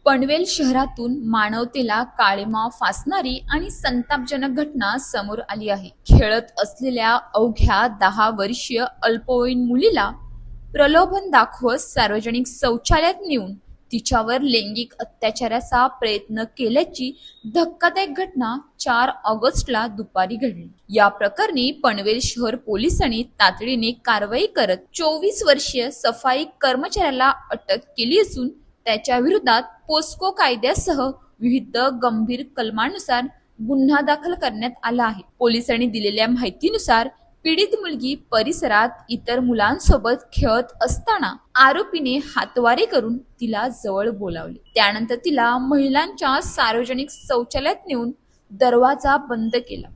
पनवेल शहरातून मानवतेला काळिमा फासणारी आणि संतापजनक घटना समोर आली आहे। खेळत असलेल्या अवघ्या 10 वर्षीय अल्पवयीन मुलीला प्रलोभन दाखवत सार्वजनिक शौचालयात नेऊन तिच्यावर लैंगिक अत्याचाराचा प्रयत्न केल्याची धक्कादायक घटना 4 ऑगस्टला दुपारी घडली। या प्रकरणी पनवेल शहर पोलिसांनी तातडीने कारवाई करत 24 वर्षीय सफाई कर्मचाऱ्याला अटक केली असून त्याच्या विरोधात पोस्को कायद्यासह विविध गंभीर कलमांनुसार गुन्हा दाखल करण्यात आला आहे। पोलिसांनी दिलेल्या माहितीनुसार पीडित मुलगी परिसरात इतर मुलांसोबत खेळत असताना आरोपीने हातवारे करून तिला जवळ बोलावले। त्यानंतर तिला महिलांच्या सार्वजनिक शौचालयात नेऊन दरवाजा बंद केला।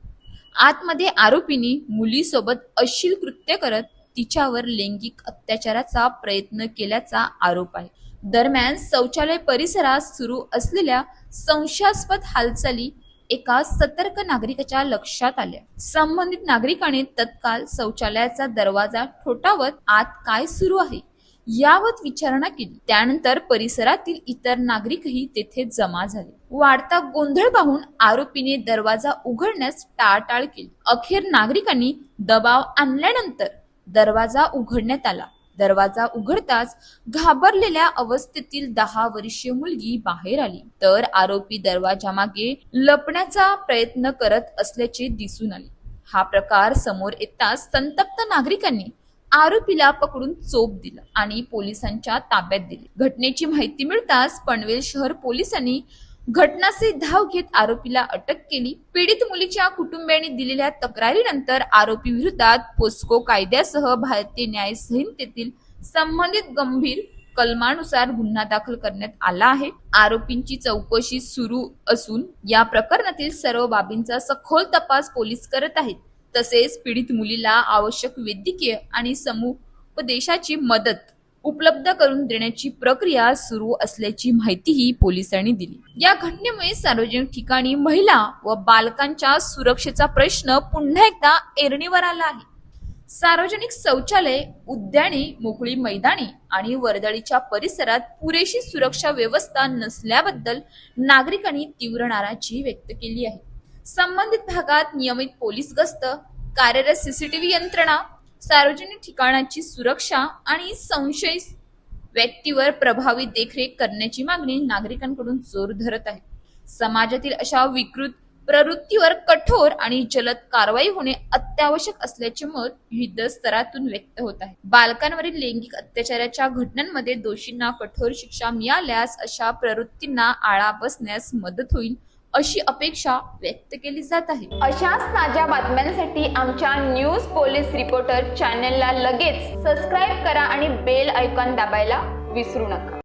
आतमध्ये आरोपीने मुलीसोबत अश्लील कृत्य करत तिच्यावर लैंगिक अत्याचाराचा प्रयत्न केल्याचा आरोप आहे। दरम्यान शौचालय परिसरात सुरू असलेल्या संशयास्पद हालचाली एका सतर्क नागरिकाच्या लक्षात आल्या। संबंधित नागरिकाने तत्काळ शौचालयाचा दरवाजा ठोठावत आत काय सुरू आहे यावर विचारणा केली। त्यानंतर परिसरातील इतर नागरिकही तेथे जमा झाले। वाढता गोंधळ पाहून आरोपीने दरवाजा उघडण्यास टाळाटाळ केली। अखेर नागरिकांनी दबाव आणल्यानंतर दरवाजा उघडण्यात आला। दरवाजा उघडताच घाबरलेल्या अवस्थेतील 10 वर्षीय मुलगी बाहेर आली, तर आरोपी दरवाजामागे लपण्याचा प्रयत्न करत असल्याचे दिसून आले। हा प्रकार समोर येताच संतप्त नागरिकांनी आरोपीला पकडून चोप दिला आणि पोलिसांच्या ताब्यात दिले। घटनेची माहिती मिळताच पनवेल शहर पोलिसांनी घटनास्थळी धाव घेत आरोपीला अटक केली। पीडित मुलीच्या कुटुंबियांनी दिलेल्या तक्रारीनंतर आरोपी विरोधात पोस्को कायद्यासह भारतीय न्याय संहितेतील संबंधित गंभीर कलमानुसार गुन्हा दाखल करण्यात आला आहे। आरोपींची चौकशी सुरू असून या प्रकरणातील सर्व बाबींचा सखोल तपास पोलीस करत आहेत। तसेच पीडित मुलीला आवश्यक वैद्यकीय आणि समुपदेशाची मदत उपलब्ध करून देण्याची प्रक्रिया सुरू असल्याची माहितीही पोलिसांनी दिली। या घटनेमुळे सार्वजनिक ठिकाणी महिला व बालकांच्या सुरक्षेचा प्रश्न पुन्हा एकदा ऐरणीवर आला आहे। सार्वजनिक शौचालय, उद्याने, मोकळी मैदाने आणि वर्दळीच्या परिसरात पुरेशी सुरक्षा व्यवस्था नसल्याबद्दल नागरिकांनी तीव्र नाराजी व्यक्त केली आहे। संबंधित भागात नियमित पोलीस गस्त, कार्यरत सीसीटीव्ही यंत्रणा, सार्वजनिक ठिकाणाची सुरक्षा आणि संशयित व्यक्तीवर प्रभावी देखरेख करण्याची मागणी नागरिकांकडून जोर धरत आहे। समाजातील अशा विकृत प्रवृत्तीवर कठोर आणि जलद कारवाई होणे अत्यावश्यक असल्याचे मत विविध स्तरातून व्यक्त होत आहे। बालकांवरील लैंगिक अत्याचाराच्या घटनांमध्ये दोषींना कठोर शिक्षा मिळाल्यास अशा प्रवृत्तींना आळा बसण्यास मदत होईल अशी अपेक्षा व्यक्त केली जात आहे। अशाच ताज्या बातम्यांसाठी आमच्या न्यूज पोलीस रिपोर्टर चॅनलला लगेच सबस्क्राईब करा आणि बेल आयकॉन दाबायला विसरू नका।